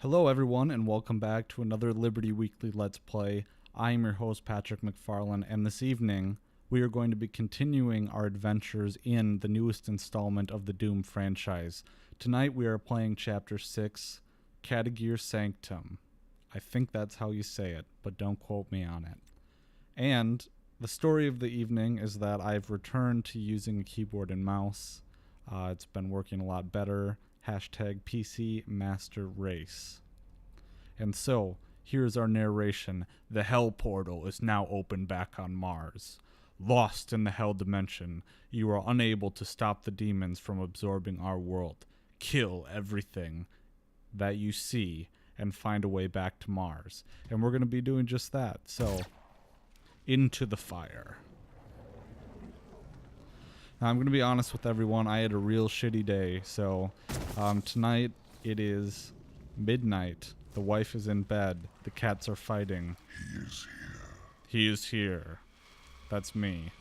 Hello everyone and welcome back to another Liberty Weekly Let's Play. I am your host Patrick McFarlane, and this evening we are going to be continuing our adventures in the newest installment of the Doom franchise. Tonight we are playing Chapter 6, Kadingir Sanctum. I think that's how you say it, but don't quote me on it. And the story of the evening is that I've returned to using a keyboard and mouse. It's been working a lot better. Hashtag PC Master Race. And so, here's our narration. The Hell Portal is now open back on Mars. Lost in the Hell Dimension, you are unable to stop the demons from absorbing our world. Kill everything that you see and find a way back to Mars. And we're going to be doing just that. So, into the fire. Now, I'm going to be honest with everyone, I had a real shitty day, so tonight it is midnight, the wife is in bed, the cats are fighting. He is here. He is here. That's me.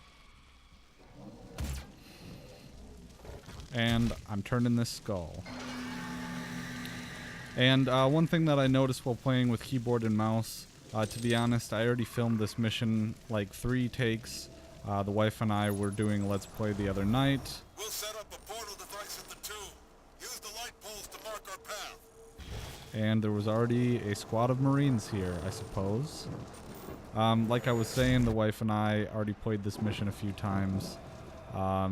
And I'm turning this skull. And one thing that I noticed while playing with keyboard and mouse, to be honest, I already filmed this mission like 3 takes. The wife and I were doing a Let's Play the other night. We'll set up a portal device at the tomb. Use the light poles to mark our path. And there was already a squad of Marines here, I suppose. Like I was saying, the wife and I already played this mission a few times. I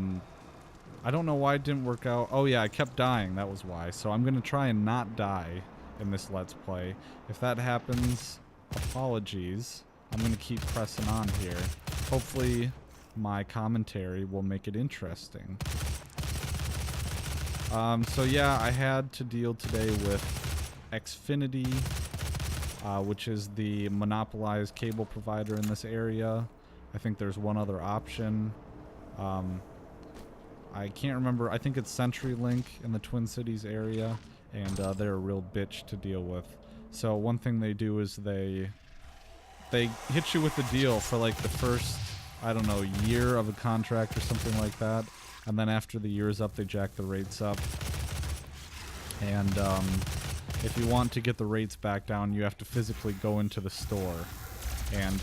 don't know why it didn't work out. Oh yeah, I kept dying, that was why. So I'm going to try and not die in this Let's Play. If that happens, apologies. I'm going to keep pressing on here. Hopefully my commentary will make it interesting. So yeah, I had to deal today with Xfinity, which is the monopolized cable provider in this area. I think there's one other option. I can't remember. I think it's CenturyLink in the Twin Cities area, and they're a real bitch to deal with. So one thing they do is they hit you with a deal for like the first, I don't know, year of a contract or something like that. And then after the year's up, they jack the rates up. And if you want to get the rates back down, you have to physically go into the store and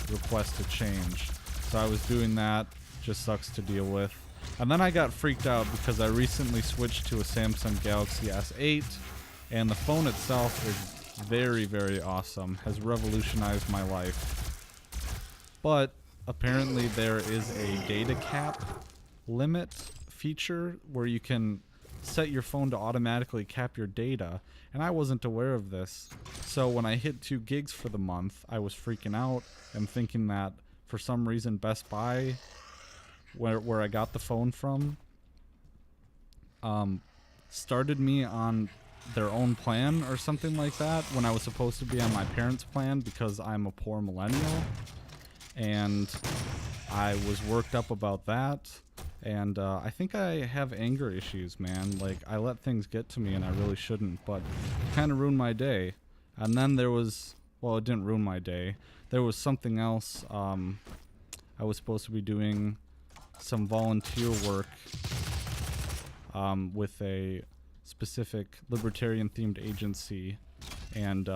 request a change. So I was doing that. Just sucks to deal with. And then I got freaked out because I recently switched to a Samsung Galaxy S8, and the phone itself is very, very awesome. Has revolutionized my life. But apparently there is a data cap limit feature where you can set your phone to automatically cap your data, and I wasn't aware of this. So when I hit 2 gigs for the month, I was freaking out and thinking that for some reason Best Buy, where I got the phone from, started me on their own plan or something like that when I was supposed to be on my parents' plan because I'm a poor millennial, and I was worked up about that. And I think I have anger issues, man. Like, I let things get to me and I really shouldn't, but it kind of ruined my day. And then there was, well, it didn't ruin my day. There was something else. I was supposed to be doing some volunteer work with a specific libertarian-themed agency, and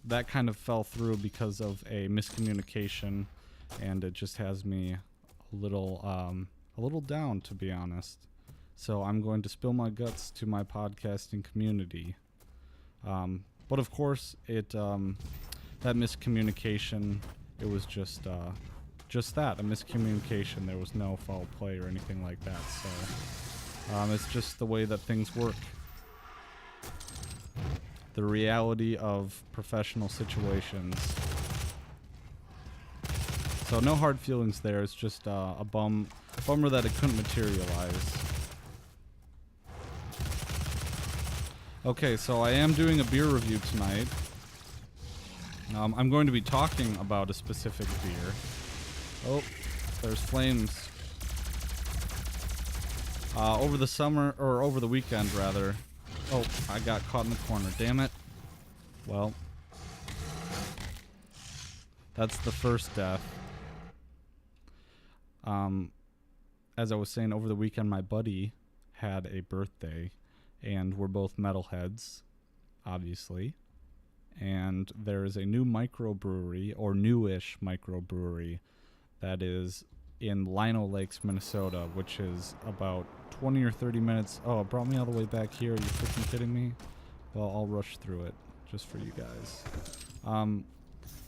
that kind of fell through because of a miscommunication, and it just has me a little down, to be honest. So I'm going to spill my guts to my podcasting community. But of course, that miscommunication, it was just that, a miscommunication. There was no foul play or anything like that. So it's just the way that things work. The reality of professional situations. So no hard feelings there. It's just a bummer that it couldn't materialize. Okay, so I am doing a beer review tonight. I'm going to be talking about a specific beer. Oh, there's flames. Over the summer, or over the weekend rather. Oh, I got caught in the corner, damn it. Well, that's the first death. As I was saying, over the weekend my buddy had a birthday, and we're both metalheads, obviously. And there is a new microbrewery, or newish microbrewery, that is in Lino Lakes, Minnesota, which is about 20 or 30 minutes. Oh, it brought me all the way back here. Are you freaking kidding me? Well, I'll rush through it just for you guys.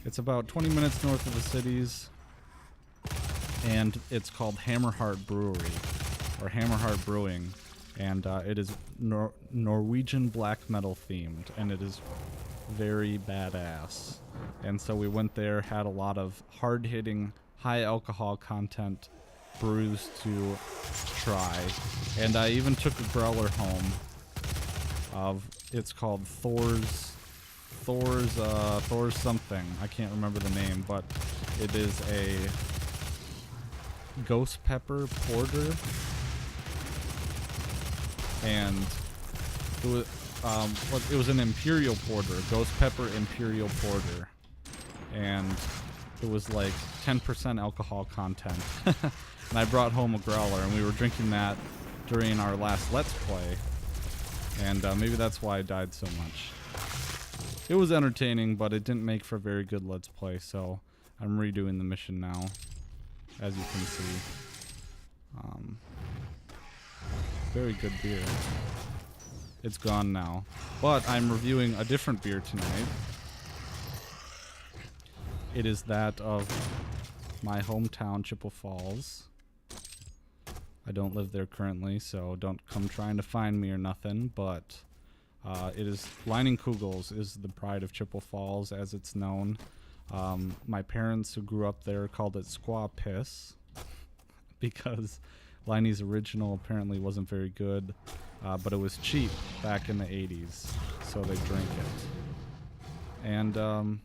It's about 20 minutes north of the cities, and it's called Hammerheart Brewery, or Hammerheart Brewing, and it is Norwegian black metal themed, and it is very badass. And so we went there, had a lot of hard-hitting, high alcohol content brews to try, and I even took a growler home. It's called Thor's something. I can't remember the name, but it is a ghost pepper porter, and it was an imperial porter, ghost pepper imperial porter, and it was like 10% alcohol content. And I brought home a growler, and we were drinking that during our last Let's Play, and maybe that's why I died so much. It was entertaining, but it didn't make for a very good Let's Play, so I'm redoing the mission now, as you can see. Very good beer. It's gone now. But I'm reviewing a different beer tonight. It is that of my hometown, Chippewa Falls. I don't live there currently, so don't come trying to find me or nothing, but it is Leinenkugel's is the pride of Chippewa Falls, as it's known. My parents, who grew up there, called it Squaw Piss because Leinie's original apparently wasn't very good, but it was cheap back in the 80s, so they drank it. And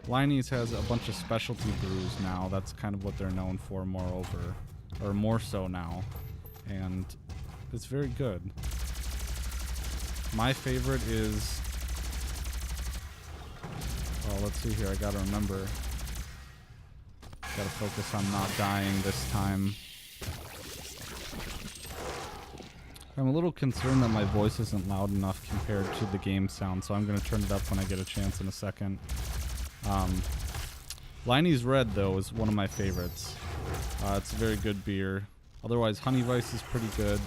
Leinie's has a bunch of specialty brews now. That's kind of what they're known for, moreover, or more so now, and it's very good. My favorite is, oh, let's see here, I gotta remember. Gotta focus on not dying this time. I'm a little concerned that my voice isn't loud enough compared to the game sound, so I'm gonna turn it up when I get a chance in a second. Leinie's Red, though, is one of my favorites. It's a very good beer. Otherwise, Honey Weiss is pretty good.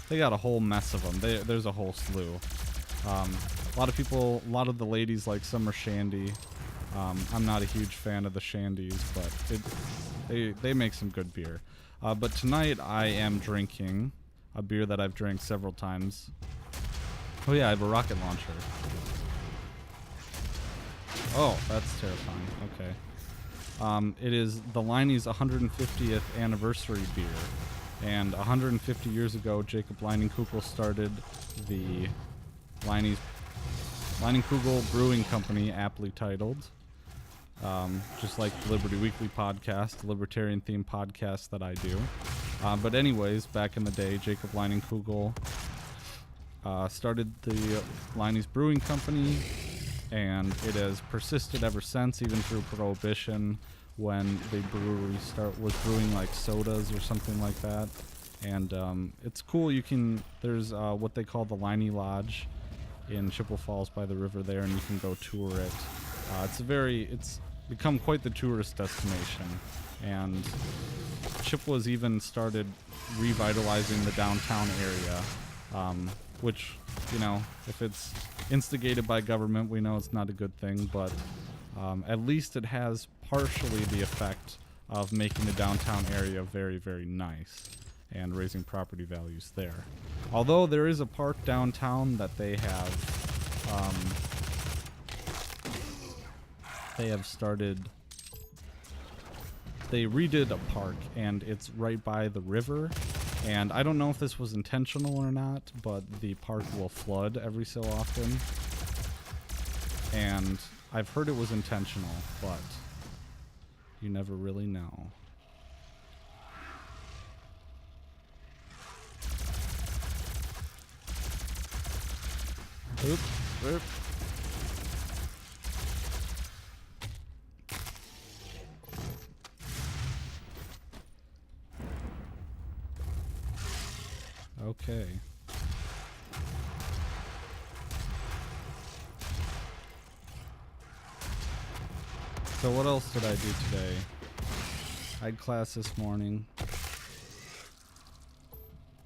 They got a whole mess of them. There's a whole slew. A lot of the ladies like Summer Shandy. I'm not a huge fan of the Shandies, but they make some good beer. But tonight I am drinking a beer that I've drank several times. Oh yeah, I have a rocket launcher. Oh, that's terrifying. Okay. It is the Leinie's 150th anniversary beer. And 150 years ago, Jacob Leinenkugel started the Leinenkugel Brewing Company, aptly titled. Just like the Liberty Weekly podcast, the libertarian-themed podcast that I do. But anyways, back in the day, Jacob Leinenkugel started the Leinie's Brewing Company, and it has persisted ever since, even through Prohibition, when the brewery was brewing like sodas or something like that. And it's cool. There's what they call the Leinie Lodge in Chippewa Falls by the river there, and you can go tour it. It's become quite the tourist destination, and Chippewa's even started revitalizing the downtown area, which, if it's instigated by government, we know it's not a good thing, but at least it has partially the effect of making the downtown area very, very nice and raising property values there. Although there is a park downtown that they redid a park, and it's right by the river, and I don't know if this was intentional or not, but the park will flood every so often, and I've heard it was intentional, but you never really know. Oop. Okay. So what else did I do today? I had class this morning.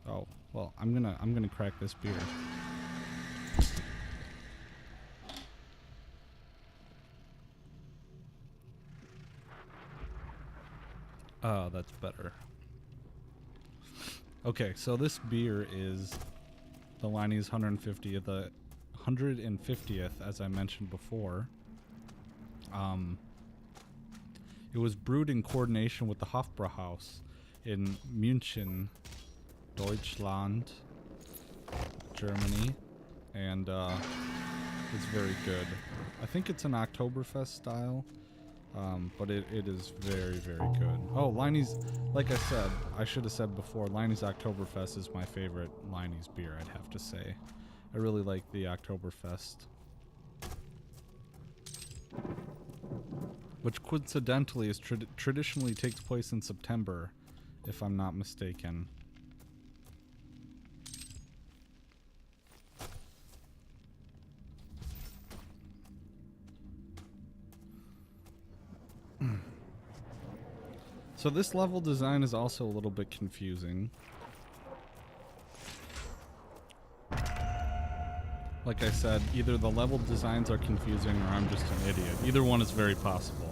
Oh, well, I'm gonna crack this beer. Oh, that's better. Okay, so this beer is the Liney's 150th, the 150th, as I mentioned before. It was brewed in coordination with the Hofbrauhaus in München, Deutschland, Germany, and it's very good. I think it's an Oktoberfest style, but it is very, very good. Oh, Liney's, like I said, I should have said before, Liney's Oktoberfest is my favorite Liney's beer, I'd have to say. I really like the Oktoberfest. Which coincidentally is traditionally takes place in September, if I'm not mistaken. So this level design is also a little bit confusing. Like I said, either the level designs are confusing or I'm just an idiot. Either one is very possible.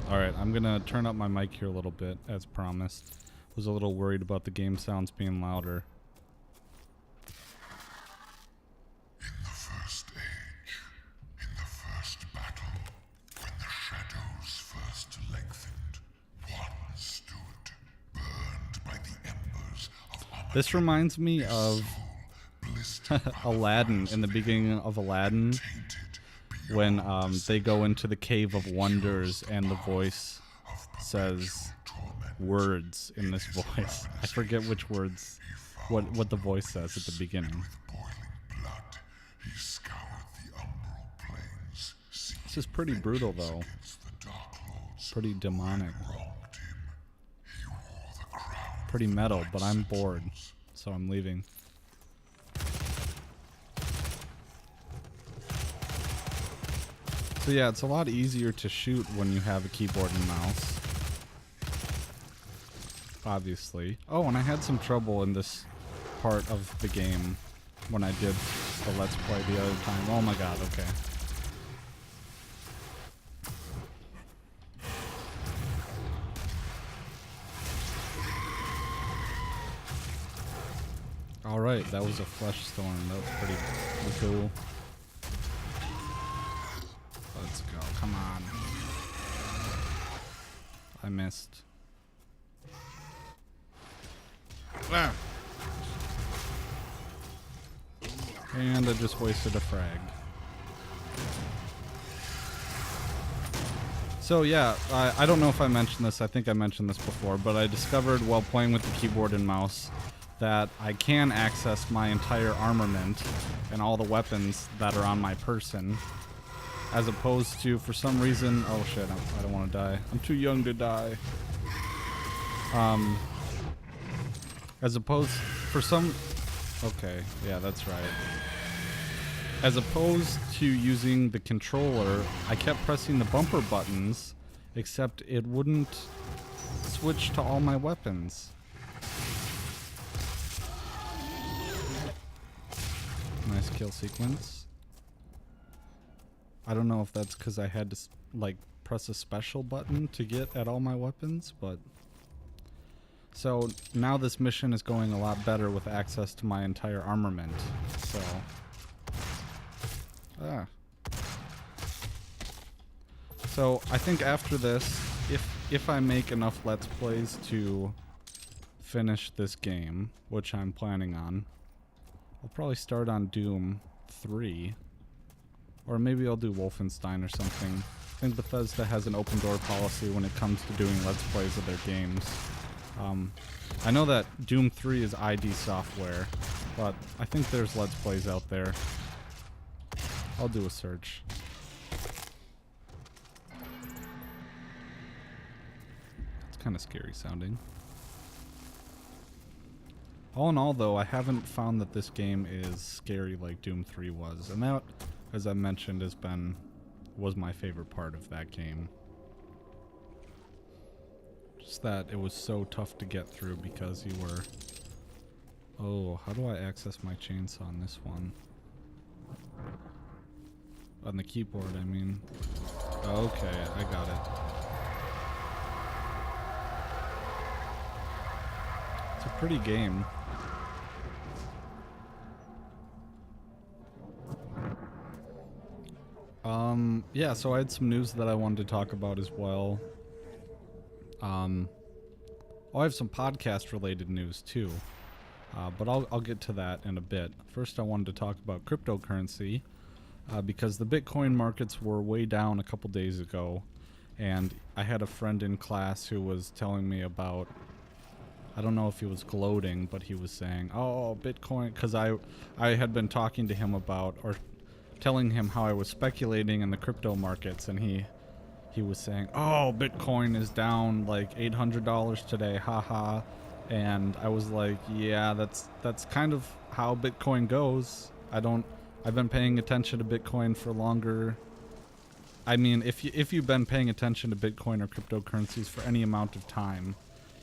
Alright, I'm gonna turn up my mic here a little bit, as promised. Was a little worried about the game sounds being louder. In the first age, in the first battle, when the shadows first lengthened, one stood, burned by the embers of This reminds me of Aladdin, in the beginning of Aladdin, when they go into the Cave of Wonders and the voice says words in this voice. I forget which words, what the voice says at the beginning. This is pretty brutal though. Pretty demonic. Pretty metal, but I'm bored, so I'm leaving. So yeah, it's a lot easier to shoot when you have a keyboard and mouse. Obviously. Oh, and I had some trouble in this part of the game when I did the Let's Play the other time. Oh my god, okay. Alright, that was a flesh storm. That was pretty cool. Let's go. Come on. I missed. Ah. And I just wasted a frag. So yeah, I don't know if I mentioned this. I think I mentioned this before, but I discovered while playing with the keyboard and mouse that I can access my entire armament and all the weapons that are on my person, as opposed to, for some reason, oh shit, I don't want to die. I'm too young to die. As opposed, for some, okay, yeah, that's right. As opposed to using the controller, I kept pressing the bumper buttons, except it wouldn't switch to all my weapons. Nice kill sequence. I don't know if that's because I had to like press a special button to get at all my weapons, but so now this mission is going a lot better with access to my entire armament. So so I think after this, if I make enough Let's Plays to finish this game, which I'm planning on, I'll probably start on Doom 3. Or maybe I'll do Wolfenstein or something. I think Bethesda has an open door policy when it comes to doing Let's Plays of their games. I know that Doom 3 is ID Software, but I think there's Let's Plays out there. I'll do a search. It's kind of scary sounding. All in all, though, I haven't found that this game is scary like Doom 3 was, and that as I mentioned, was my favorite part of that game. Just that it was so tough to get through because you were... Oh, how do I access my chainsaw on this one? On the keyboard, I mean. Okay, I got it. It's a pretty game. Yeah, so I had some news that I wanted to talk about as well. I have some podcast-related news too, but I'll get to that in a bit. First, I wanted to talk about cryptocurrency, because the Bitcoin markets were way down a couple days ago, and I had a friend in class who was telling me about, I don't know if he was gloating, but he was saying, oh, Bitcoin, because I had been talking to him about, or telling him how I was speculating in the crypto markets, and he was saying, oh, Bitcoin is down like $800 today, haha. And I was like, yeah, that's kind of how Bitcoin goes. I've been paying attention to Bitcoin for longer. I mean, if you've been paying attention to Bitcoin or cryptocurrencies for any amount of time,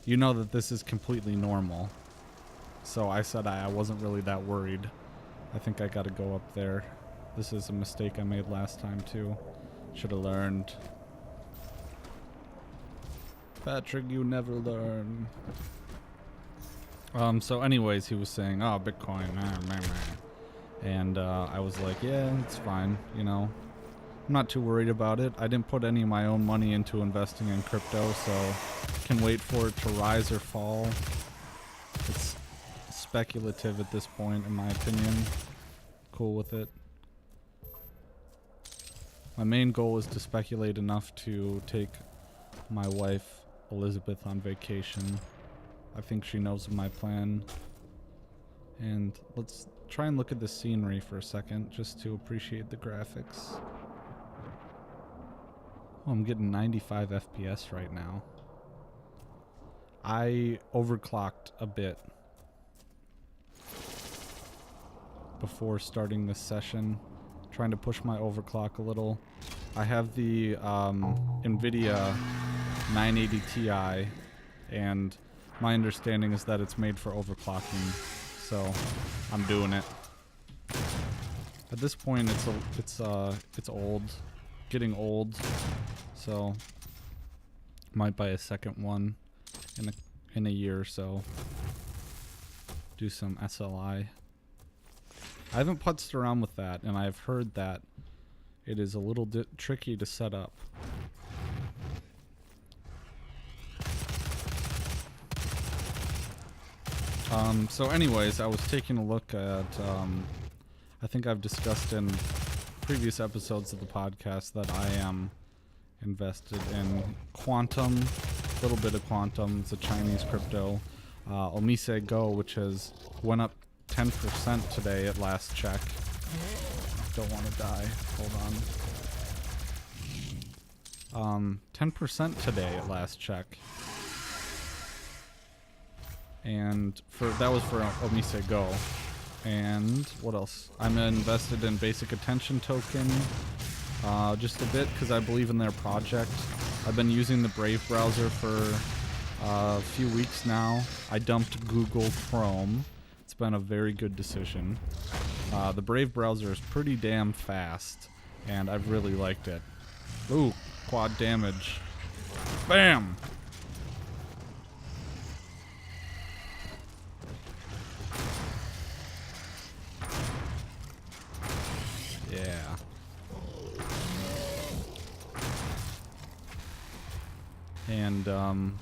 you know that this is completely normal. So I said I wasn't really that worried. I think I gotta go up there. This is a mistake I made last time too. Should have learned. Patrick, you never learn. So anyways, he was saying, oh, Bitcoin, and I was like, yeah, it's fine, you know. I'm not too worried about it. I didn't put any of my own money into investing in crypto, so can wait for it to rise or fall. It's speculative at this point, in my opinion. Cool with it. My main goal is to speculate enough to take my wife, Elizabeth, on vacation. I think she knows of my plan. And let's try and look at the scenery for a second, just to appreciate the graphics. Oh, I'm getting 95 FPS right now. I overclocked a bit before starting this session, trying to push my overclock a little. I have the NVIDIA 980 Ti, and my understanding is that it's made for overclocking, so I'm doing it. At this point, it's old, getting old, so might buy a second one in a year or so. Do some SLI. I haven't putzed around with that, and I've heard that it is a little tricky to set up. So anyways, I was taking a look at, I think I've discussed in previous episodes of the podcast that I am invested in Quantum, a little bit of Quantum. It's a Chinese crypto. Omise Go, which has went up 10% today at last check. Don't want to die. Hold on. 10% today at last check. And that was for Omise Go. And what else? I'm invested in Basic Attention Token, just a bit because I believe in their project. I've been using the Brave browser for a few weeks now. I dumped Google Chrome. It's been a very good decision. The Brave browser is pretty damn fast, and I've really liked it. Ooh, quad damage. Bam! Yeah. And,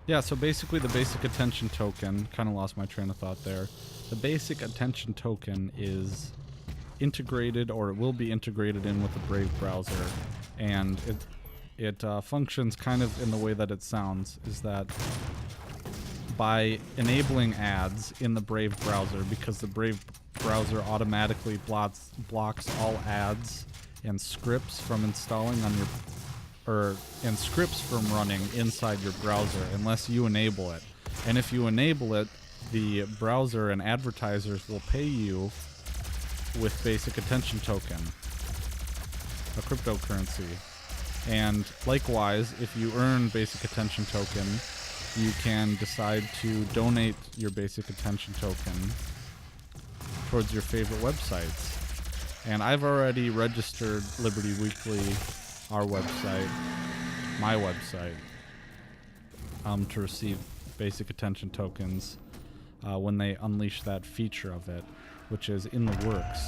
yeah, so basically the Basic Attention Token, kind of lost my train of thought there. The Basic Attention Token is integrated, or it will be integrated in with the Brave browser, and it functions kind of in the way that it sounds, is that by enabling ads in the Brave browser, because the Brave browser automatically blocks all ads and scripts from installing on and scripts from running inside your browser unless you enable it. And if you enable it, the browser and advertisers will pay you with basic attention token, a cryptocurrency. And likewise, if you earn basic attention token, you can decide to donate your basic attention token towards your favorite websites. And I've already registered Liberty Weekly, our website, my website, to receive basic attention tokens when they unleash that feature of it, which is in the works.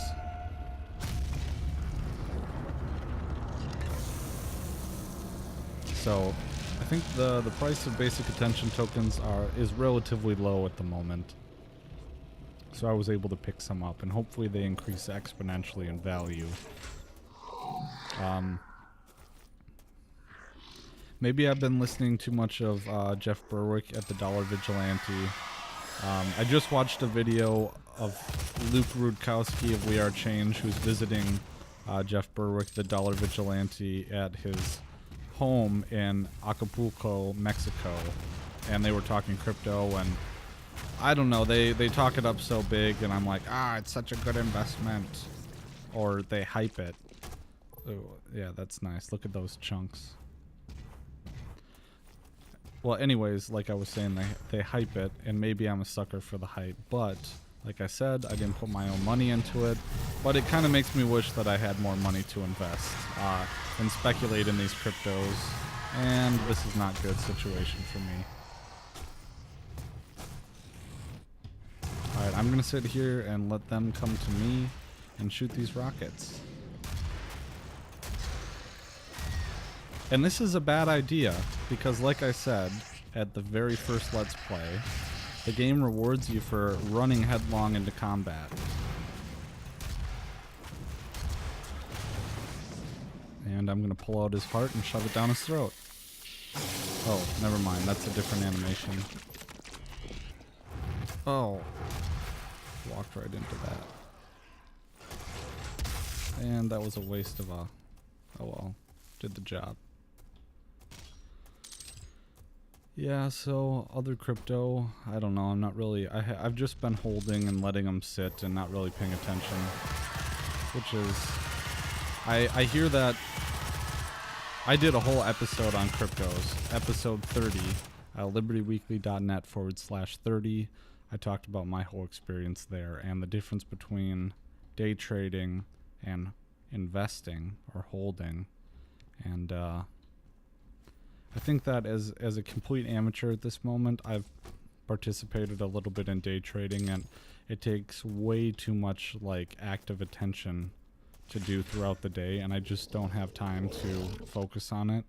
So I think the price of basic attention tokens is relatively low at the moment. So I was able to pick some up, and hopefully they increase exponentially in value. Maybe I've been listening too much of Jeff Berwick at the Dollar Vigilante. I just watched a video of Luke Rudkowski of We Are Change, who's visiting Jeff Berwick, the Dollar Vigilante, at his home in Acapulco, Mexico. And they were talking crypto, and I don't know, they talk it up so big, and I'm like, it's such a good investment. Or they hype it. Ooh, yeah, that's nice. Look at those chunks. Well, anyways, like I was saying, they hype it, and maybe I'm a sucker for the hype, but like I said, I didn't put my own money into it, but it kind of makes me wish that I had more money to invest and speculate in these cryptos, and this is not a good situation for me. Alright, I'm going to sit here and let them come to me and shoot these rockets. And this is a bad idea, because like I said, at the very first Let's Play, the game rewards you for running headlong into combat. And I'm going to pull out his heart and shove it down his throat. Oh, never mind, that's a different animation. Oh. Walked right into that. And that was a waste of a... Oh well, did the job. Yeah, so other crypto, I don't know, I'm not really, I've just been holding and letting them sit and not really paying attention, which is, I hear that, I did a whole episode on cryptos, episode 30, libertyweekly.net/30, I talked about my whole experience there and the difference between day trading and investing or holding, and I think that as a complete amateur at this moment, I've participated a little bit in day trading, and it takes way too much like active attention to do throughout the day, and I just don't have time to focus on it.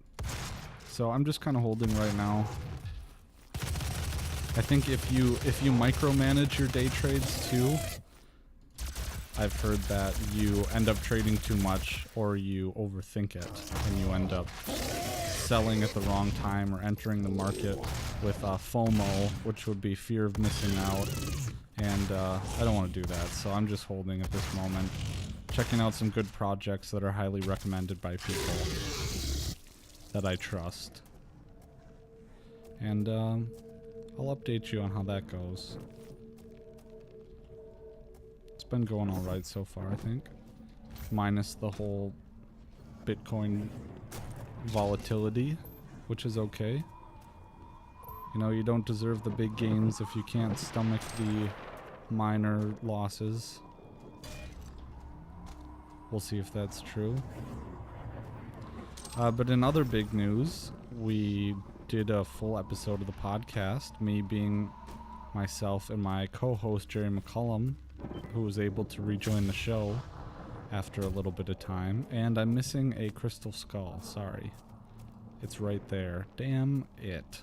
So I'm just kind of holding right now. I think if you micromanage your day trades too, I've heard that you end up trading too much, or you overthink it and you end up selling at the wrong time or entering the market with FOMO, which would be fear of missing out, and I don't want to do that, so I'm just holding at this moment, checking out some good projects that are highly recommended by people that I trust, and I'll update you on how that goes. It's been going alright so far, I think, minus the whole Bitcoin volatility, which is okay. You know, you don't deserve the big gains if you can't stomach the minor losses. We'll see if that's true. But in other big news, we did a full episode of the podcast, me being myself and my co-host Jerry McCullum, who was able to rejoin the show after a little bit of time, and I'm missing a crystal skull, sorry. It's right there. Damn it.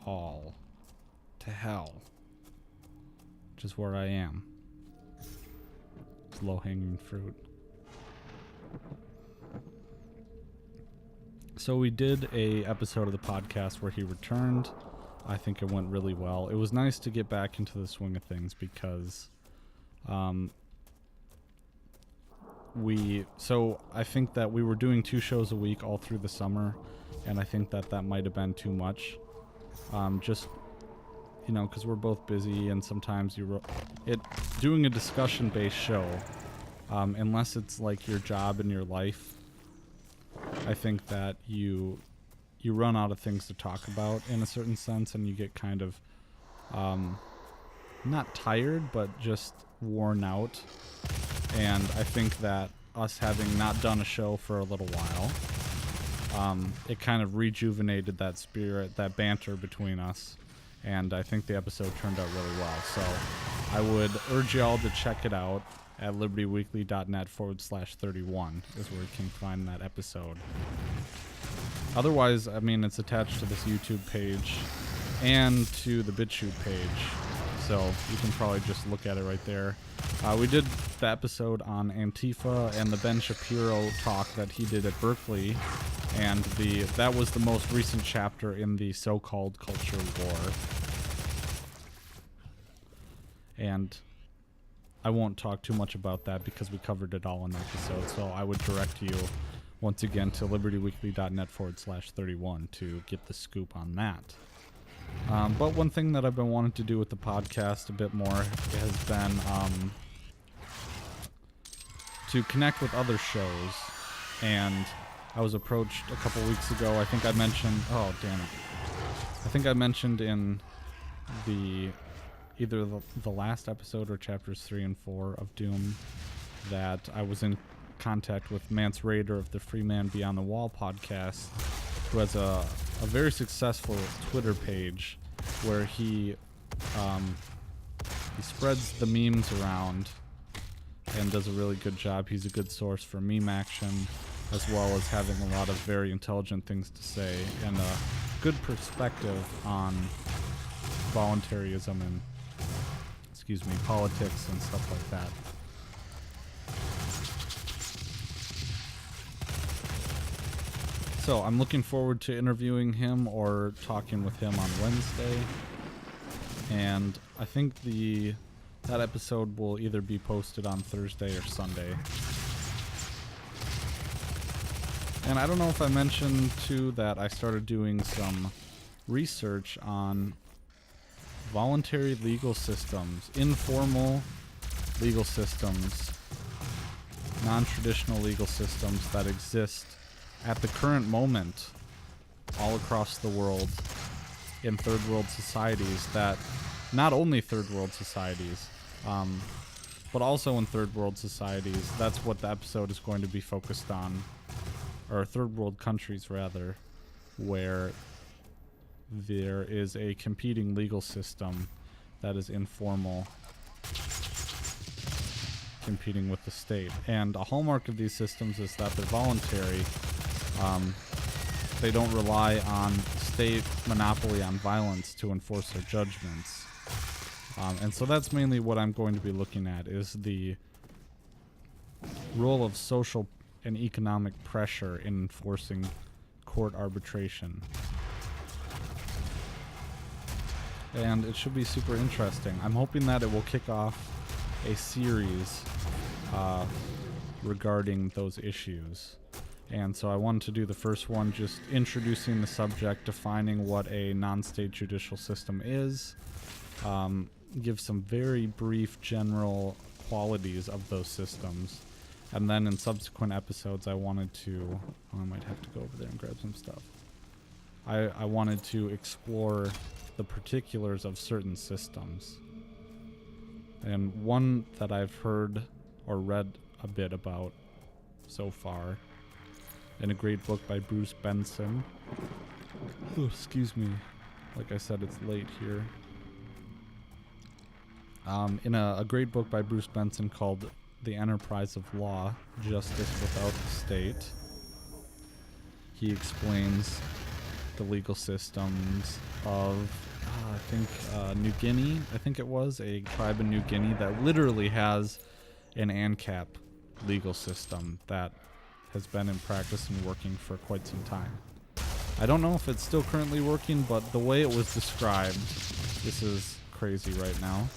All. To hell. Which is where I am. It's low-hanging fruit. So we did a episode of the podcast where he returned. I think it went really well. It was nice to get back into the swing of things because so I think that we were doing 2 shows a week all through the summer, and I think that might have been too much. Just, you know, because we're both busy, and sometimes doing a discussion-based show unless it's like your job and your life, I think that you run out of things to talk about in a certain sense, and you get kind of not tired, but just worn out. And I think that us having not done a show for a little while, it kind of rejuvenated that spirit, that banter between us, and I think the episode turned out really well. So I would urge y'all to check it out at libertyweekly.net/31 is where you can find that episode. Otherwise, I mean, it's attached to this YouTube page and to the BitChute page, so you can probably just look at it right there. We did the episode on Antifa and the Ben Shapiro talk that he did at Berkeley, and that was the most recent chapter in the so-called culture war. And I won't talk too much about that because we covered it all in the episode, so I would direct you once again to libertyweekly.net/31 to get the scoop on that. But one thing that I've been wanting to do with the podcast a bit more has been to connect with other shows. And I was approached a couple weeks ago. I think I mentioned, oh damn it, I think I mentioned in either the last episode or chapters 3 and 4 of Doom that I was in contact with Mance Raider of the Free Man Beyond the Wall podcast, who has a very successful Twitter page where he spreads the memes around and does a really good job. He's a good source for meme action, as well as having a lot of very intelligent things to say and a good perspective on voluntarism and, politics and stuff like that. So I'm looking forward to interviewing him or talking with him on Wednesday. And I think that episode will either be posted on Thursday or Sunday. And I don't know if I mentioned too that I started doing some research on voluntary legal systems, informal legal systems, non-traditional legal systems that exist at the current moment all across the world in third world societies, that not only third world societies, but also in third world societies. That's what the episode is going to be focused on, or third world countries rather, where there is a competing legal system that is informal, competing with the state. And a hallmark of these systems is that they're voluntary. They don't rely on state monopoly on violence to enforce their judgments. And so that's mainly what I'm going to be looking at, is the role of social and economic pressure in enforcing court arbitration. And it should be super interesting. I'm hoping that it will kick off a series regarding those issues. And so I wanted to do the first one just introducing the subject, defining what a non-state judicial system is, give some very brief general qualities of those systems, and then in subsequent episodes I wanted to, I might have to go over there and grab some stuff. I wanted to explore the particulars of certain systems. And one that I've heard or read a bit about so far in a great book by Bruce Benson. Oh, excuse me. Like I said, it's late here. In a great book by Bruce Benson called The Enterprise of Law, Justice Without the State, he explains the legal systems of, I think, New Guinea. I think it was a tribe in New Guinea that literally has an ANCAP legal system that has been in practice and working for quite some time. I don't know if it's still currently working, but the way it was described, this is crazy right now.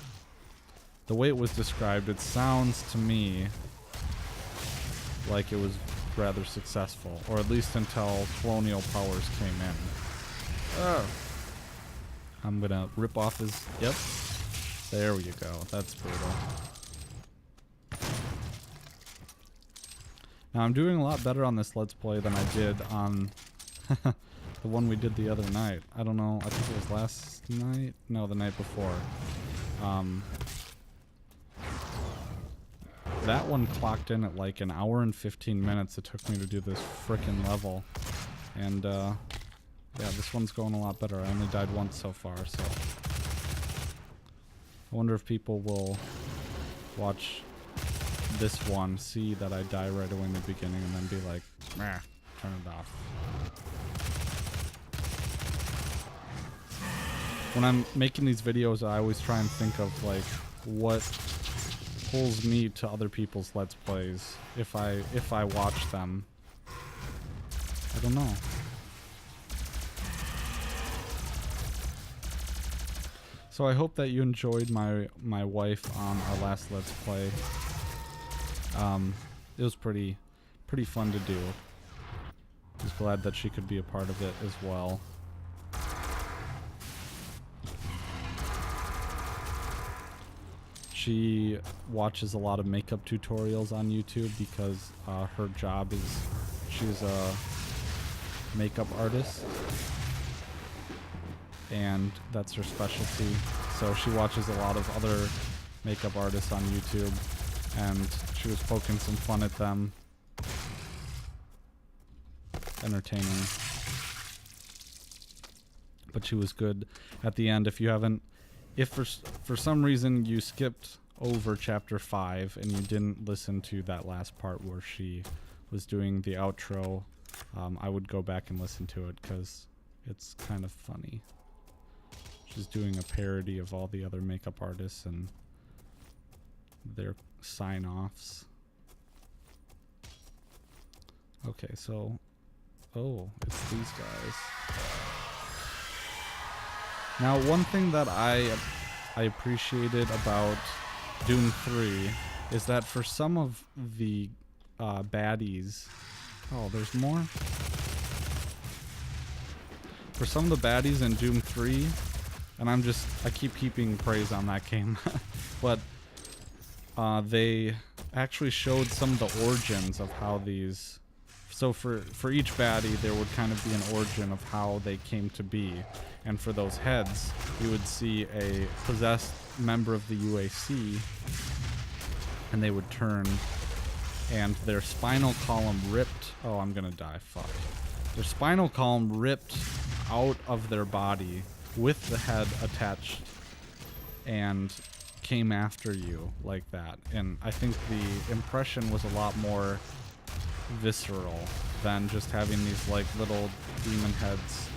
The way it was described, it sounds to me like it was rather successful, or at least until colonial powers came in. Oh. I'm gonna rip off his, yep. There you go, that's brutal. Now I'm doing a lot better on this Let's Play than I did on the one we did the other night. I don't know, I think it was last night? No, the night before. That one clocked in at like an hour and 15 minutes it took me to do this frickin' level. And yeah, this one's going a lot better. I only died once so far, so I wonder if people will watch this one, see that I die right away in the beginning, and then be like, meh, turn it off. When I'm making these videos, I always try and think of like what pulls me to other people's Let's Plays if I watch them. I don't know. So I hope that you enjoyed my wife on our last Let's Play. It was pretty fun to do. I was glad that she could be a part of it as well. She watches a lot of makeup tutorials on YouTube because her job is she's a makeup artist and that's her specialty. So she watches a lot of other makeup artists on YouTube and she was poking some fun at them. Entertaining. But she was good at the end. If for some reason you skipped over chapter 5 and you didn't listen to that last part where she was doing the outro, I would go back and listen to it because it's kind of funny. She's doing a parody of all the other makeup artists and their sign-offs. Okay, so oh, it's these guys. Now, one thing that I appreciated about Doom 3 is that for some of the baddies... Oh, there's more? For some of the baddies in Doom 3, and I keep heaping praise on that game, but they actually showed some of the origins of how these... So for each baddie, there would kind of be an origin of how they came to be. And for those heads, you would see a possessed member of the UAC, and they would turn, and their spinal column ripped... Oh, I'm gonna die, fuck. Their spinal column ripped out of their body with the head attached, and came after you like that. And I think the impression was a lot more visceral than just having these like little demon heads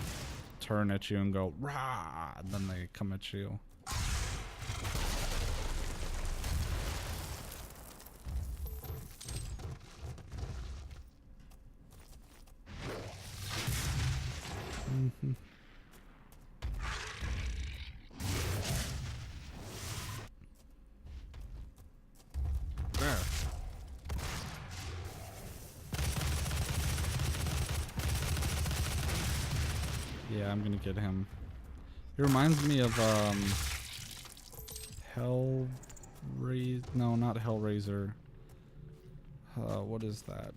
turn at you and go rah, and then they come at you. There. Yeah, I'm gonna get him. It reminds me of Hellraiser. No, not Hellraiser. What is that?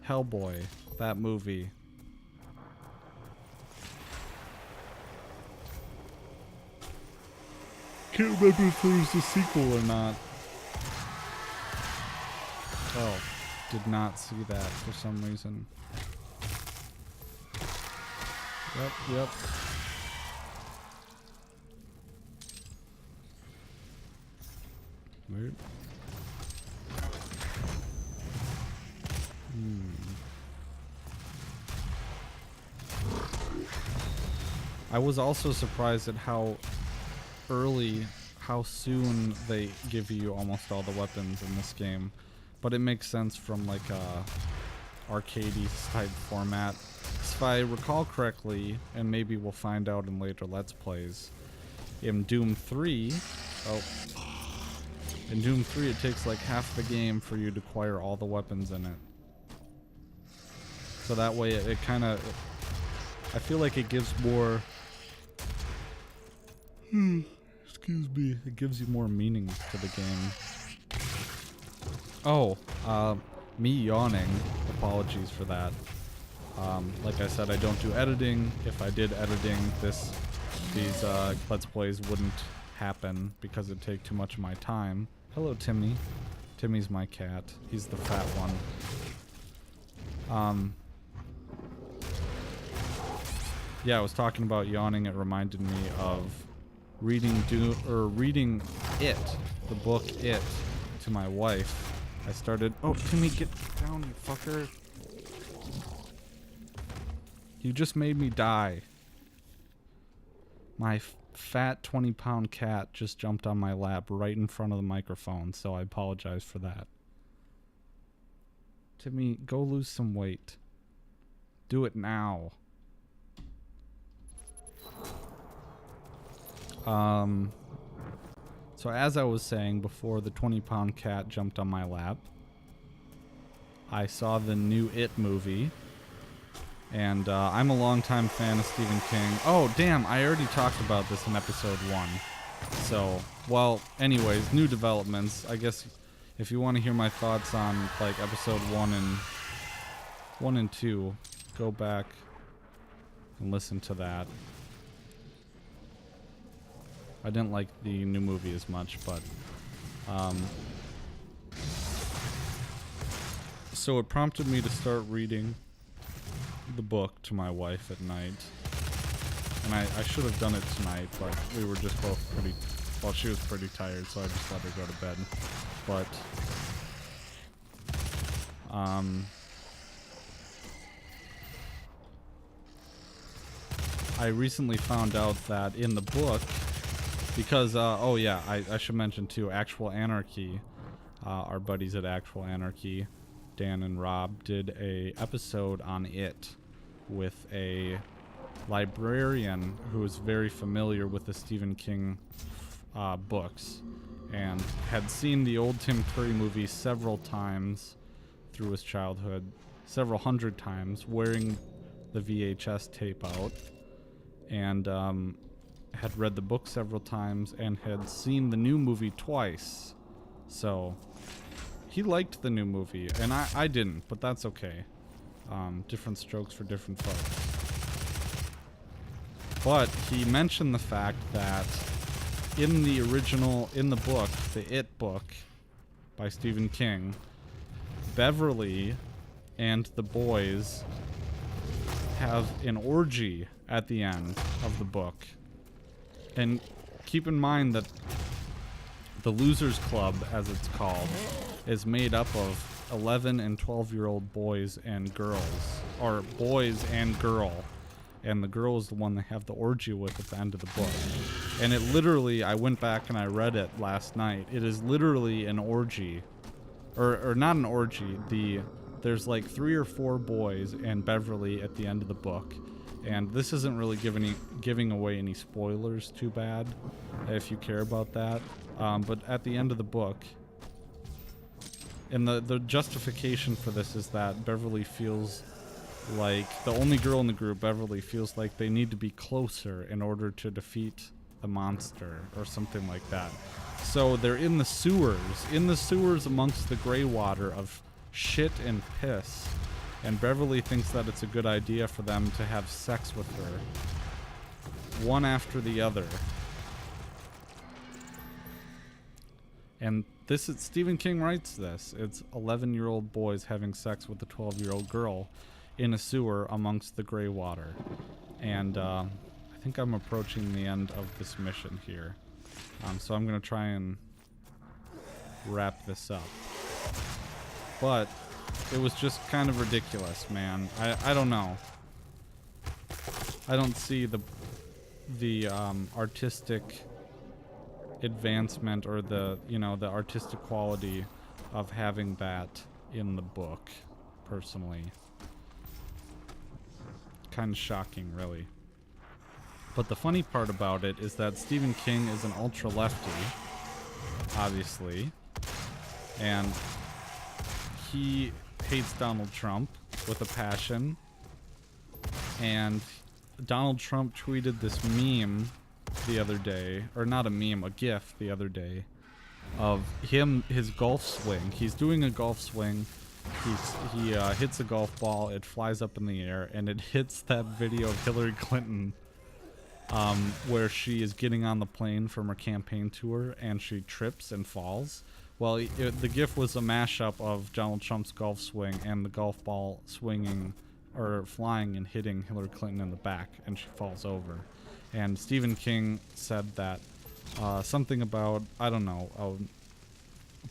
Hellboy. That movie. Can't remember if there's a sequel or not. Oh. Did not see that for some reason. Yep. Weird. I was also surprised at how soon they give you almost all the weapons in this game. But it makes sense from like a arcadey type format. If I recall correctly, and maybe we'll find out in later Let's Plays, in Doom 3, in Doom 3 it takes like half the game for you to acquire all the weapons in it. So that way it kind of, I feel like it gives more, excuse me, it gives you more meaning to the game. Oh, me yawning. Apologies for that. Like I said, I don't do editing. If I did editing, these Let's Plays wouldn't happen because it'd take too much of my time. Hello, Timmy. Timmy's my cat. He's the fat one. Yeah, I was talking about yawning. It reminded me of reading It, the book It, to my wife. I started. Oh, Timmy, get down, you fucker! You just made me die. My fat 20-pound cat just jumped on my lap right in front of the microphone, so I apologize for that. Timmy, go lose some weight. Do it now. So as I was saying before the 20-pound cat jumped on my lap, I saw the new It movie, and I'm a longtime fan of Stephen King. Oh, damn, I already talked about this in episode 1. So, well, anyways, new developments. I guess if you want to hear my thoughts on, like, episode 1 and 2, go back and listen to that. I didn't like the new movie as much, but so it prompted me to start reading the book to my wife at night. And I should have done it tonight, but we were just both pretty, well, she was pretty tired, so I just let her go to bed. But I recently found out that in the book, because, oh yeah, I should mention too, Actual Anarchy, our buddies at Actual Anarchy, Dan and Rob, did a episode on It with a librarian who is very familiar with the Stephen King books and had seen the old Tim Curry movie several times through his childhood, several hundred times, wearing the VHS tape out, and had read the book several times and had seen the new movie twice. So he liked the new movie, and I didn't, but that's okay. Different strokes for different folks. But he mentioned the fact that in the book, the It book by Stephen King, Beverly and the boys have an orgy at the end of the book. And keep in mind that the Losers Club, as it's called, is made up of 11 and 12-year-old boys and girls. Or boys and girl. And the girl is the one they have the orgy with at the end of the book. And it literally, I went back and I read it last night. It is literally an orgy. Or not an orgy. There's like 3 or 4 boys and Beverly at the end of the book. And this isn't really giving away any spoilers too bad, if you care about that. But at the end of the book, and the justification for this is that Beverly feels like, the only girl in the group, Beverly, feels like they need to be closer in order to defeat the monster, or something like that. So they're in the sewers amongst the gray water of shit and piss. And Beverly thinks that it's a good idea for them to have sex with her, one after the other. And this is, Stephen King writes this. It's 11-year-old boys having sex with a 12-year-old girl in a sewer amongst the gray water. And I think I'm approaching the end of this mission here. So I'm going to try and wrap this up. But it was just kind of ridiculous, man. I don't know. I don't see the artistic advancement or the artistic quality of having that in the book, personally. Kind of shocking, really. But the funny part about it is that Stephen King is an ultra-lefty, obviously, and he hates Donald Trump with a passion, and Donald Trump tweeted this meme the other day, or not a meme, a GIF the other day, of him, his golf swing. He's doing a golf swing. He hits a golf ball. It flies up in the air, and it hits that video of Hillary Clinton, where she is getting on the plane from her campaign tour, and she trips and falls. Well, the GIF was a mashup of Donald Trump's golf swing and the golf ball swinging or flying and hitting Hillary Clinton in the back, and she falls over. And Stephen King said that something about, I don't know, a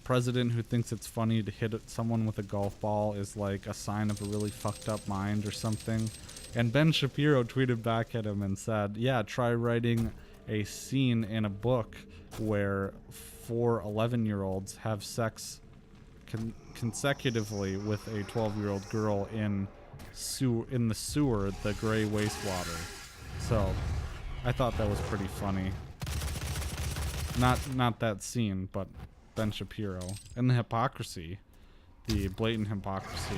president who thinks it's funny to hit someone with a golf ball is like a sign of a really fucked up mind or something. And Ben Shapiro tweeted back at him and said, yeah, try writing a scene in a book where 4 11-year-olds have sex consecutively with a 12-year-old girl in the sewer, the gray wastewater. So I thought that was pretty funny. Not that scene, but Ben Shapiro. And the hypocrisy, the blatant hypocrisy.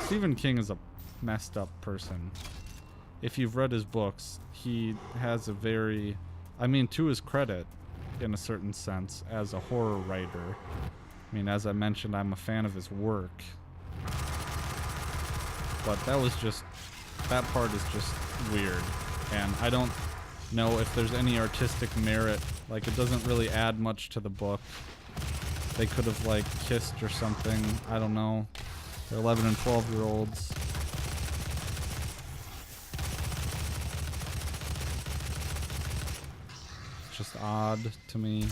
Stephen King is a messed up person. If you've read his books, he has a very, I mean, to his credit, in a certain sense, as a horror writer. I mean, as I mentioned, I'm a fan of his work. But that part is just weird. And I don't know if there's any artistic merit. Like, it doesn't really add much to the book. They could have, like, kissed or something. I don't know. They're 11 and 12-year-olds. It's just odd to me.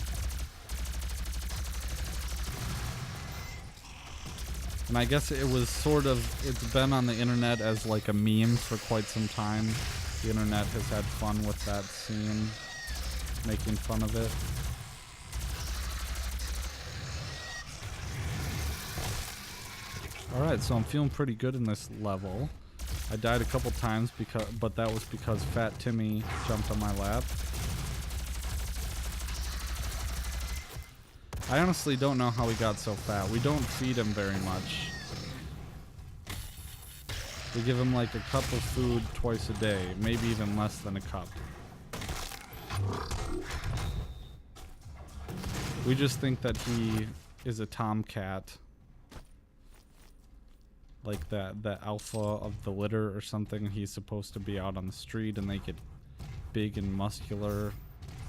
And I guess it was sort of, it's been on the internet as like a meme for quite some time. The internet has had fun with that scene, making fun of it. Alright, so I'm feeling pretty good in this level. I died a couple times, but that was because Fat Timmy jumped on my lap. I honestly don't know how he got so fat. We don't feed him very much. We give him like a cup of food twice a day, maybe even less than a cup. We just think that he is a tomcat. Like the alpha of the litter or something. He's supposed to be out on the street and they get big and muscular,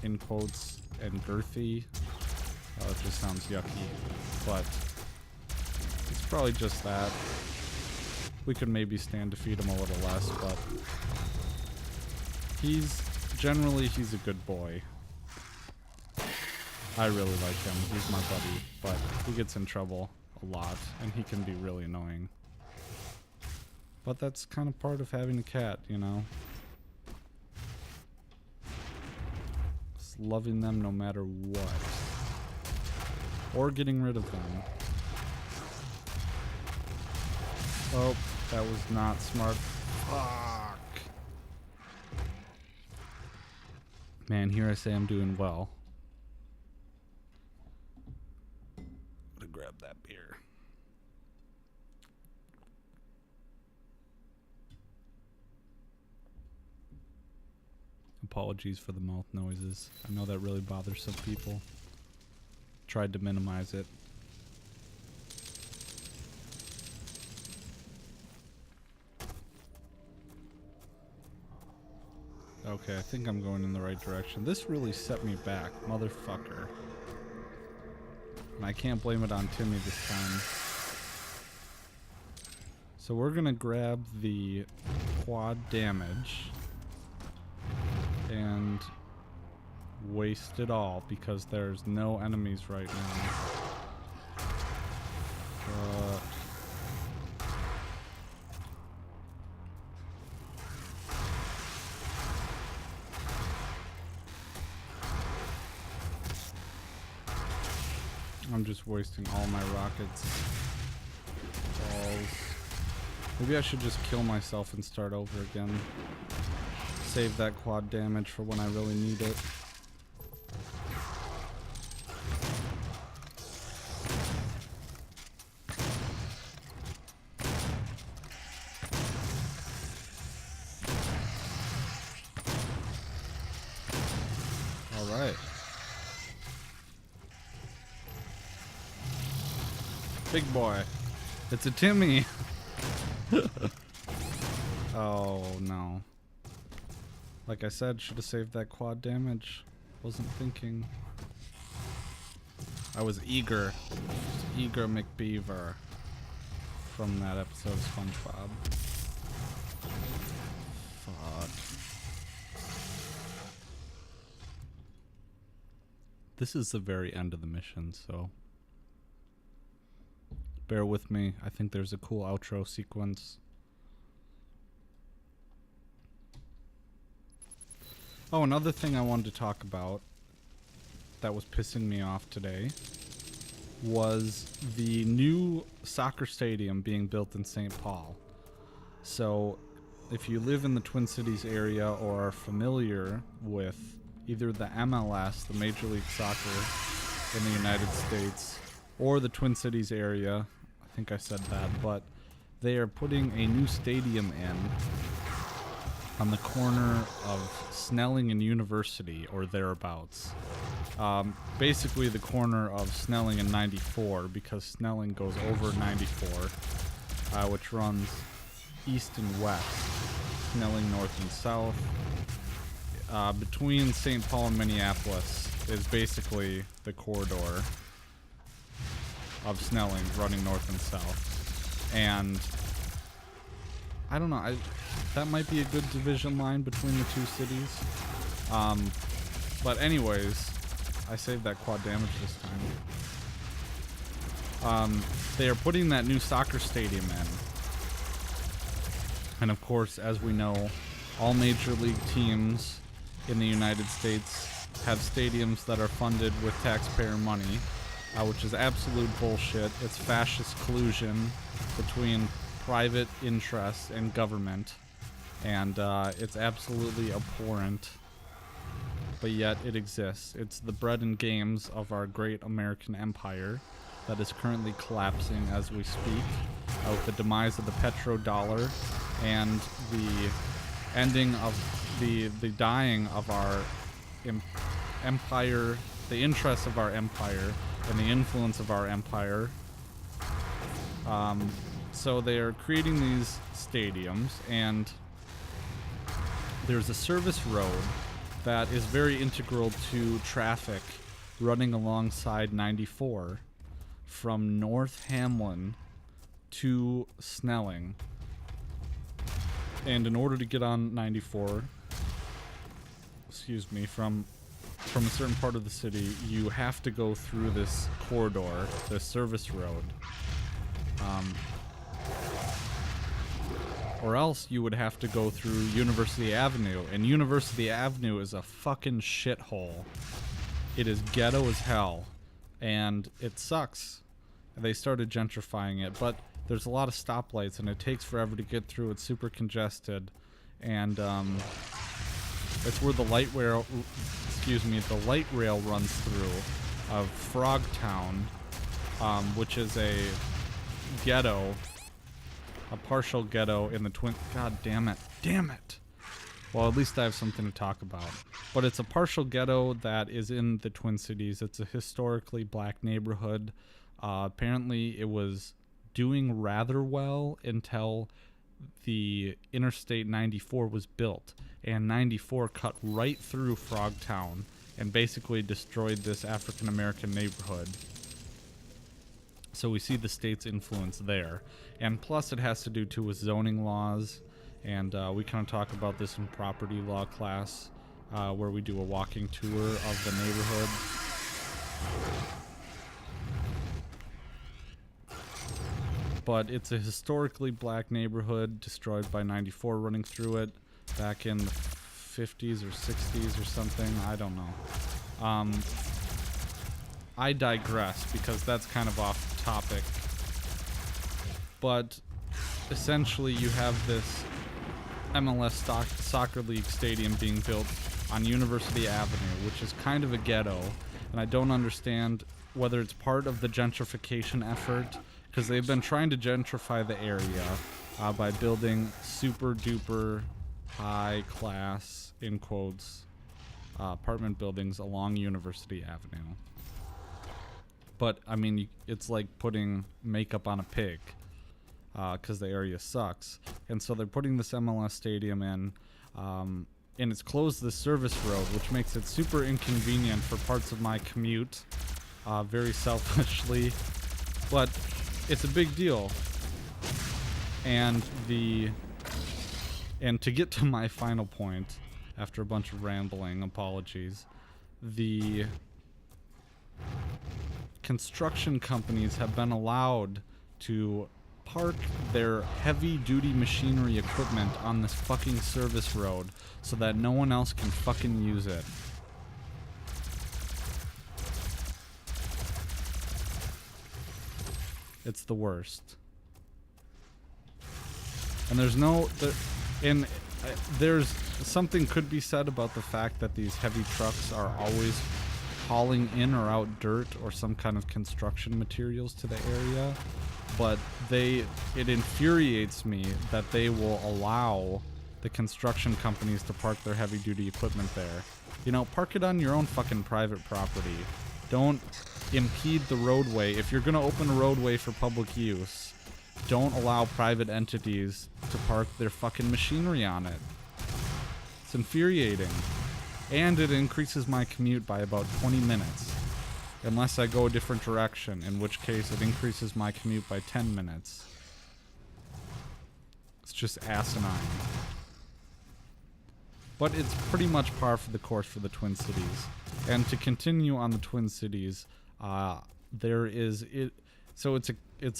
in quotes, and girthy. Oh, it just sounds yucky, but it's probably just that. We could maybe stand to feed him a little less, but he's a good boy. I really like him. He's my buddy, but he gets in trouble a lot, and he can be really annoying. But that's kind of part of having a cat, you know? Just loving them no matter what. Or getting rid of them. Oh, that was not smart. Fuck. Man, here I say I'm doing well. Gotta grab that beer. Apologies for the mouth noises. I know that really bothers some people. Tried to minimize it. Okay, I think I'm going in the right direction. This really set me back, motherfucker. And I can't blame it on Timmy this time. So we're gonna grab the quad damage and waste it all because there's no enemies right now. I'm just wasting all my rockets. Balls. Maybe I should just kill myself and start over again. Save that quad damage for when I really need it. Big boy. It's a Timmy. Oh, no. Like I said, should have saved that quad damage. Wasn't thinking. I was eager. Just eager McBeaver from that episode of SpongeBob. Fuck. This is the very end of the mission, so bear with me. I think there's a cool outro sequence. Oh, another thing I wanted to talk about that was pissing me off today was the new soccer stadium being built in St. Paul. So, if you live in the Twin Cities area or are familiar with either the MLS, the Major League Soccer in the United States, or the Twin Cities area, I think I said that, but they are putting a new stadium in on the corner of Snelling and University, or thereabouts. Basically the corner of Snelling and 94, because Snelling goes over 94, which runs east and west, Snelling north and south. Between St. Paul and Minneapolis is basically the corridor of Snelling running north and south. And I don't know, that might be a good division line between the two cities. But anyways, I saved that quad damage this time. They are putting that new soccer stadium in. And of course, as we know, all major league teams in the United States have stadiums that are funded with taxpayer money, which is absolute bullshit. It's fascist collusion between private interests and government, and it's absolutely abhorrent, but yet it exists. It's the bread and games of our great American empire that is currently collapsing as we speak, with the demise of the petrodollar and the ending of the dying of our empire, the interests of our empire and the influence of our empire. So they are creating these stadiums, and there's a service road that is very integral to traffic running alongside 94 from North Hamlin to Snelling. And in order to get on 94, from a certain part of the city, you have to go through this corridor, this service road. Or else you would have to go through University Avenue, and University Avenue is a fucking shithole. It is ghetto as hell, and it sucks. They started gentrifying it, but there's a lot of stoplights, and it takes forever to get through. It's super congested, and it's where the light rail runs through of Frogtown, which is a ghetto. A partial ghetto in the Twin... God damn it. Damn it! Well, at least I have something to talk about. But it's a partial ghetto that is in the Twin Cities. It's a historically black neighborhood. Apparently, it was doing rather well until the Interstate 94 was built. And 94 cut right through Frogtown and basically destroyed this African-American neighborhood. So we see the state's influence there. And plus it has to do too with zoning laws, and we kind of talk about this in property law class, where we do a walking tour of the neighborhood. But it's a historically black neighborhood destroyed by 94 running through it back in the 50s or 60s or something. I don't know. I digress because that's kind of off topic. But essentially you have this MLS soccer league stadium being built on University Avenue, which is kind of a ghetto, and I don't understand whether it's part of the gentrification effort, because they've been trying to gentrify the area by building super duper high class, in quotes, apartment buildings along University Avenue. But I mean, it's like putting makeup on a pig, because the area sucks. And so they're putting this MLS stadium in, and it's closed this service road, which makes it super inconvenient for parts of my commute, very selfishly, but it's a big deal. And to get to my final point, after a bunch of rambling, apologies, the construction companies have been allowed to park their heavy-duty machinery equipment on this fucking service road so that no one else can fucking use it. It's the worst. And there's something could be said about the fact that these heavy trucks are always hauling in or out dirt or some kind of construction materials to the area, but it infuriates me that they will allow the construction companies to park their heavy duty equipment there. You know, park it on your own fucking private property. Don't impede the roadway. If you're gonna open a roadway for public use, don't allow private entities to park their fucking machinery on it. It's infuriating. And it increases my commute by about 20 minutes. Unless I go a different direction, in which case it increases my commute by 10 minutes. It's just asinine. But it's pretty much par for the course for the Twin Cities. And to continue on the Twin Cities, it's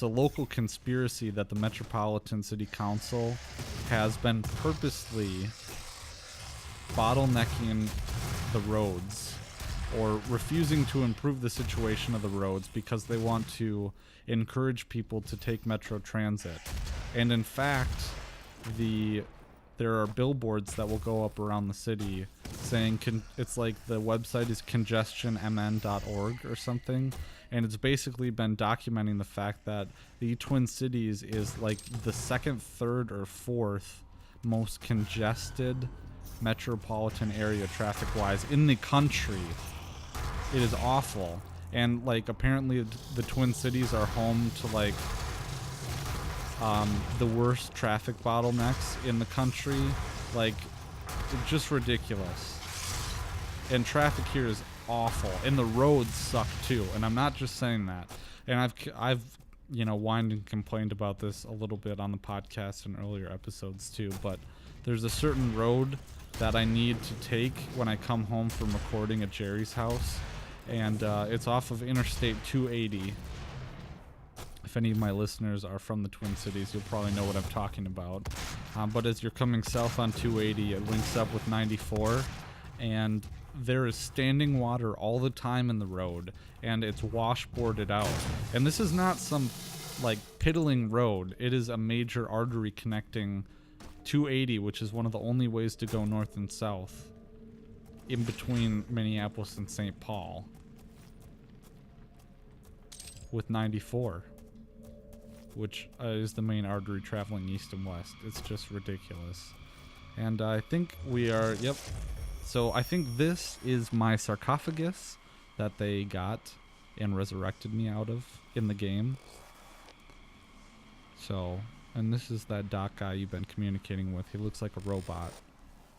a local conspiracy that the Metropolitan City Council has been purposely bottlenecking the roads or refusing to improve the situation of the roads because they want to encourage people to take Metro Transit. And in fact, there are billboards that will go up around the city saying it's like the website is congestionmn.org or something, and it's basically been documenting the fact that the Twin Cities is like the second, third, or fourth most congested metropolitan area traffic-wise in the country. It is awful. And like apparently the Twin Cities are home to like the worst traffic bottlenecks in the country. Like, just ridiculous. And traffic here is awful, and the roads suck too. And I'm not just saying that. And I've whined and complained about this a little bit on the podcast in earlier episodes too, but there's a certain road that I need to take when I come home from recording at Jerry's house, and it's off of Interstate 280. If any of my listeners are from the Twin Cities, you'll probably know what I'm talking about. But as you're coming south on 280, it links up with 94, and there is standing water all the time in the road, and it's washboarded out. And this is not some like piddling road. It is a major artery connecting 280, which is one of the only ways to go north and south in between Minneapolis and St. Paul, with 94, which is the main artery traveling east and west. It's just ridiculous. And I think we are, yep. So I think this is my sarcophagus that they got and resurrected me out of in the game. So, and this is that doc guy you've been communicating with. He looks like a robot.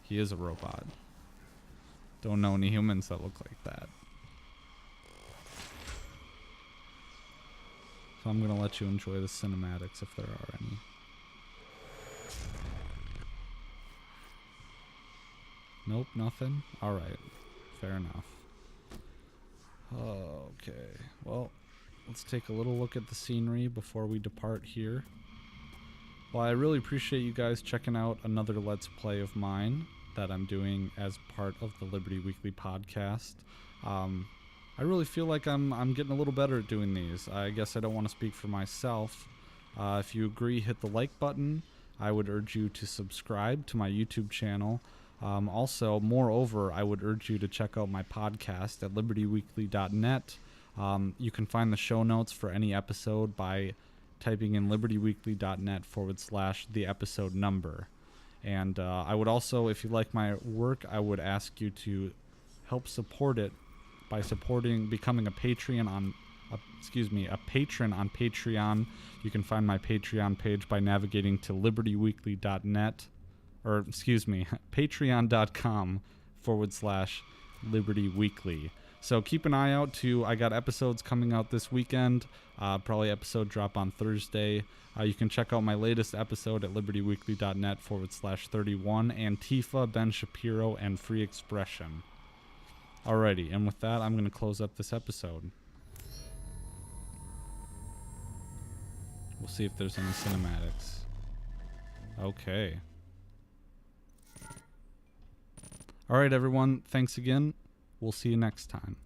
He is a robot. Don't know any humans that look like that. So I'm going to let you enjoy the cinematics if there are any. Nope, nothing? Alright. Fair enough. Okay. Well, let's take a little look at the scenery before we depart here. Well, I really appreciate you guys checking out another Let's Play of mine that I'm doing as part of the Liberty Weekly podcast. I really feel like I'm getting a little better at doing these. I guess I don't want to speak for myself. If you agree, hit the like button. I would urge you to subscribe to my YouTube channel. Also, moreover, I would urge you to check out my podcast at libertyweekly.net. You can find the show notes for any episode by typing in libertyweekly.net/the episode number. And I would also, if you like my work, I would ask you to help support it by becoming a Patreon a patron on Patreon. You can find my Patreon page by navigating to libertyweekly.net, or patreon.com/Liberty Weekly. So keep an eye out I got episodes coming out this weekend, probably episode drop on Thursday. You can check out my latest episode at libertyweekly.net/31, Antifa, Ben Shapiro, and Free Expression. Alrighty, and with that, I'm going to close up this episode. We'll see if there's any cinematics. Okay. Alright, everyone. Thanks again. We'll see you next time.